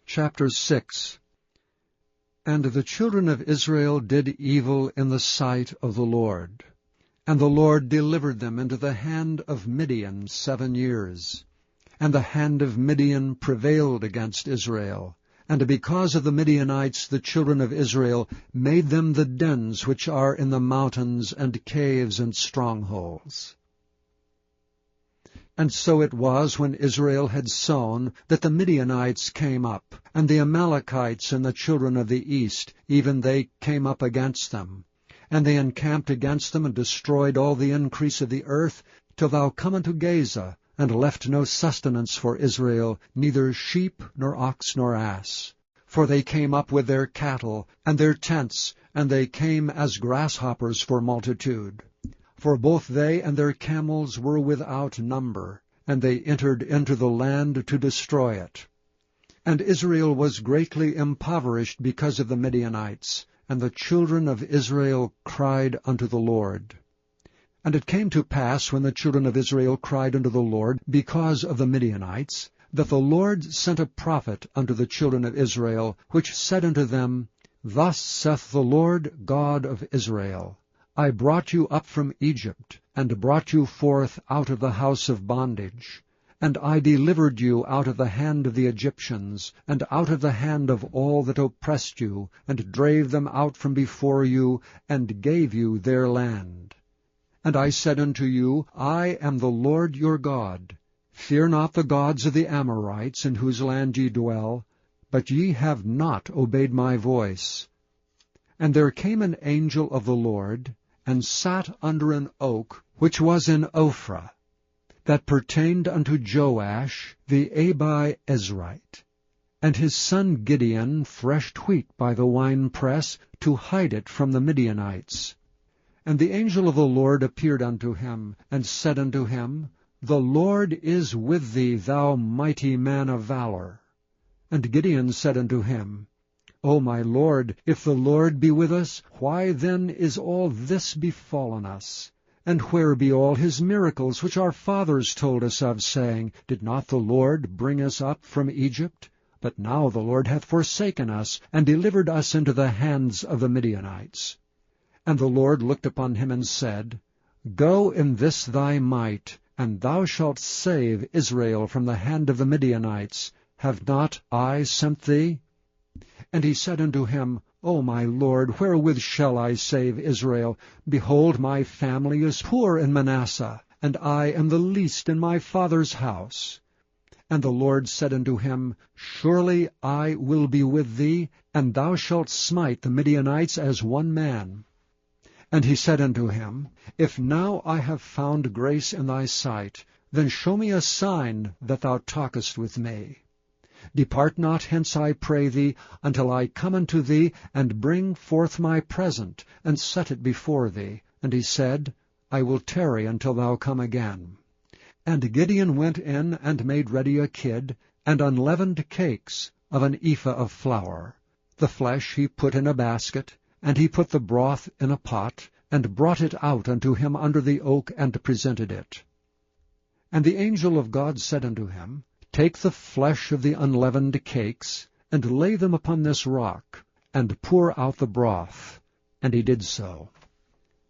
Chapter 6. And the children of Israel did evil in the sight of the Lord. And the Lord delivered them into the hand of Midian 7 years. And the hand of Midian prevailed against Israel. And because of the Midianites the children of Israel made them the dens which are in the mountains and caves and strongholds. And so it was, when Israel had sown, that the Midianites came up, and the Amalekites and the children of the east, even they came up against them. And they encamped against them, and destroyed all the increase of the earth, till thou come unto Gaza, and left no sustenance for Israel, neither sheep, nor ox, nor ass. For they came up with their cattle, and their tents, and they came as grasshoppers for multitude. For both they and their camels were without number, and they entered into the land to destroy it. And Israel was greatly impoverished because of the Midianites, and the children of Israel cried unto the Lord. And it came to pass, when the children of Israel cried unto the Lord because of the Midianites, that the Lord sent a prophet unto the children of Israel, which said unto them, Thus saith the Lord God of Israel, I brought you up from Egypt, and brought you forth out of the house of bondage. And I delivered you out of the hand of the Egyptians, and out of the hand of all that oppressed you, and drave them out from before you, and gave you their land. And I said unto you, I am the Lord your God. Fear not the gods of the Amorites, in whose land ye dwell, but ye have not obeyed my voice. And there came an angel of the Lord, and sat under an oak which was in Ophrah, that pertained unto Joash the Abiezrite. And his son Gideon threshed wheat by the winepress, to hide it from the Midianites. And the angel of the Lord appeared unto him, and said unto him, The Lord is with thee, thou mighty man of valor. And Gideon said unto him, O my Lord, if the Lord be with us, why then is all this befallen us? And where be all his miracles which our fathers told us of, saying, Did not the Lord bring us up from Egypt? But now the Lord hath forsaken us, and delivered us into the hands of the Midianites. And the Lord looked upon him, and said, Go in this thy might, and thou shalt save Israel from the hand of the Midianites. Have not I sent thee? And he said unto him, O my Lord, wherewith shall I save Israel? Behold, my family is poor in Manasseh, and I am the least in my father's house. And the Lord said unto him, Surely I will be with thee, and thou shalt smite the Midianites as one man. And he said unto him, If now I have found grace in thy sight, then show me a sign that thou talkest with me. Depart not hence, I pray thee, until I come unto thee, and bring forth my present, and set it before thee. And he said, I will tarry until thou come again. And Gideon went in, and made ready a kid, and unleavened cakes of an ephah of flour. The flesh he put in a basket, and he put the broth in a pot, and brought it out unto him under the oak, and presented it. And the angel of God said unto him, Take the flesh of the unleavened cakes, and lay them upon this rock, and pour out the broth. And he did so.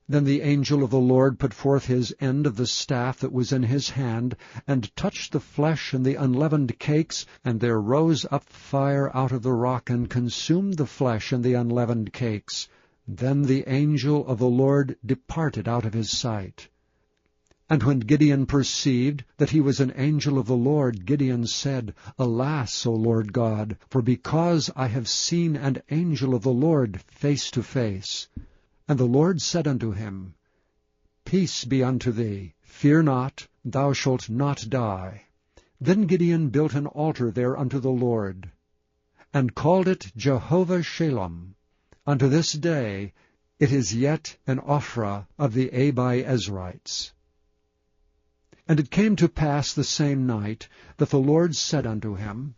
Then the angel of the Lord put forth his end of the staff that was in his hand, and touched the flesh and the unleavened cakes, and there rose up fire out of the rock, and consumed the flesh and the unleavened cakes. Then the angel of the Lord departed out of his sight. And when Gideon perceived that he was an angel of the Lord, Gideon said, Alas, O Lord God, for because I have seen an angel of the Lord face to face. And the Lord said unto him, Peace be unto thee, fear not, thou shalt not die. Then Gideon built an altar there unto the Lord, and called it Jehovah Shalom. Unto this day it is yet an Ophrah of the Abiezrites. And it came to pass the same night that the Lord said unto him,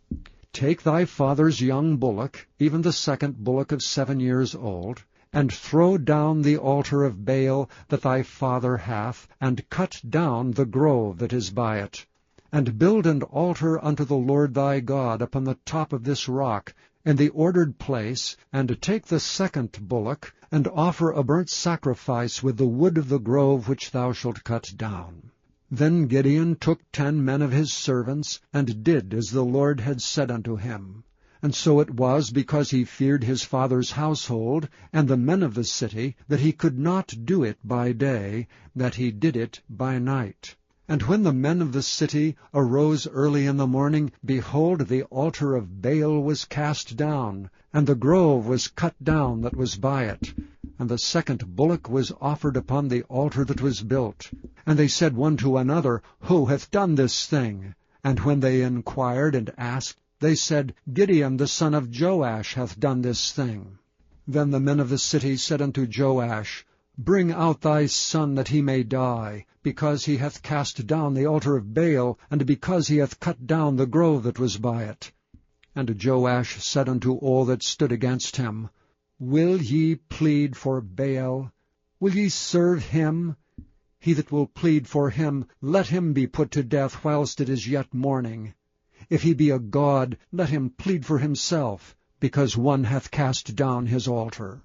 Take thy father's young bullock, even the second bullock of 7 years old, and throw down the altar of Baal that thy father hath, and cut down the grove that is by it. and build an altar unto the Lord thy God upon the top of this rock, in the ordered place, and take the second bullock, and offer a burnt sacrifice with the wood of the grove which thou shalt cut down. Then Gideon took 10 men of his servants, and did as the Lord had said unto him. And so it was, because he feared his father's household, and the men of the city, that he could not do it by day, that he did it by night. And when the men of the city arose early in the morning, behold, the altar of Baal was cast down, and the grove was cut down that was by it. And the second bullock was offered upon the altar that was built. And they said one to another, Who hath done this thing? And when they inquired and asked, they said, Gideon the son of Joash hath done this thing. Then the men of the city said unto Joash, Bring out thy son, that he may die, because he hath cast down the altar of Baal, and because he hath cut down the grove that was by it. And Joash said unto all that stood against him, Will ye plead for Baal? Will ye serve him? He that will plead for him, let him be put to death whilst it is yet morning. If he be a god, let him plead for himself, because one hath cast down his altar.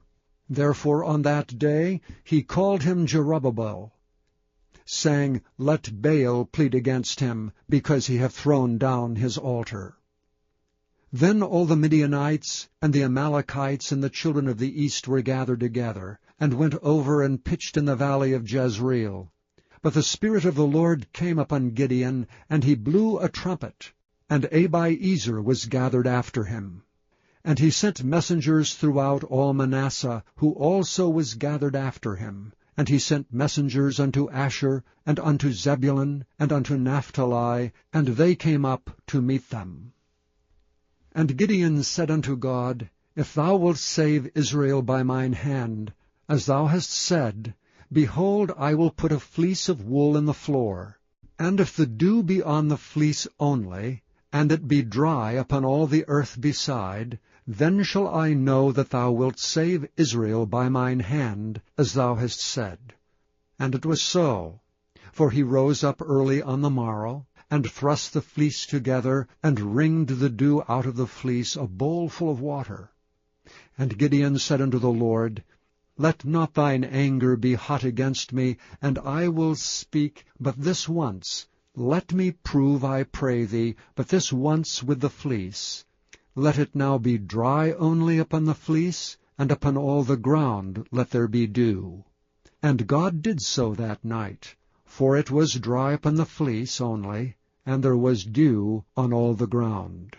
Therefore on that day he called him Jerubbaal, saying, Let Baal plead against him, because he hath thrown down his altar. Then all the Midianites and the Amalekites and the children of the east were gathered together, and went over and pitched in the valley of Jezreel. But the Spirit of the Lord came upon Gideon, and he blew a trumpet, and Abiezer was gathered after him. And he sent messengers throughout all Manasseh, who also was gathered after him. And he sent messengers unto Asher, and unto Zebulun, and unto Naphtali, and they came up to meet them. And Gideon said unto God, If thou wilt save Israel by mine hand, as thou hast said, behold, I will put a fleece of wool in the floor. And if the dew be on the fleece only, and it be dry upon all the earth beside, then shall I know that thou wilt save Israel by mine hand, as thou hast said. And it was so. For he rose up early on the morrow, and thrust the fleece together, and wringed the dew out of the fleece, a bowl full of water. And Gideon said unto the Lord, Let not thine anger be hot against me, and I will speak but this once. Let me prove, I pray thee, but this once with the fleece. Let it now be dry only upon the fleece, and upon all the ground let there be dew. And God did so that night, for it was dry upon the fleece only, and there was dew on all the ground.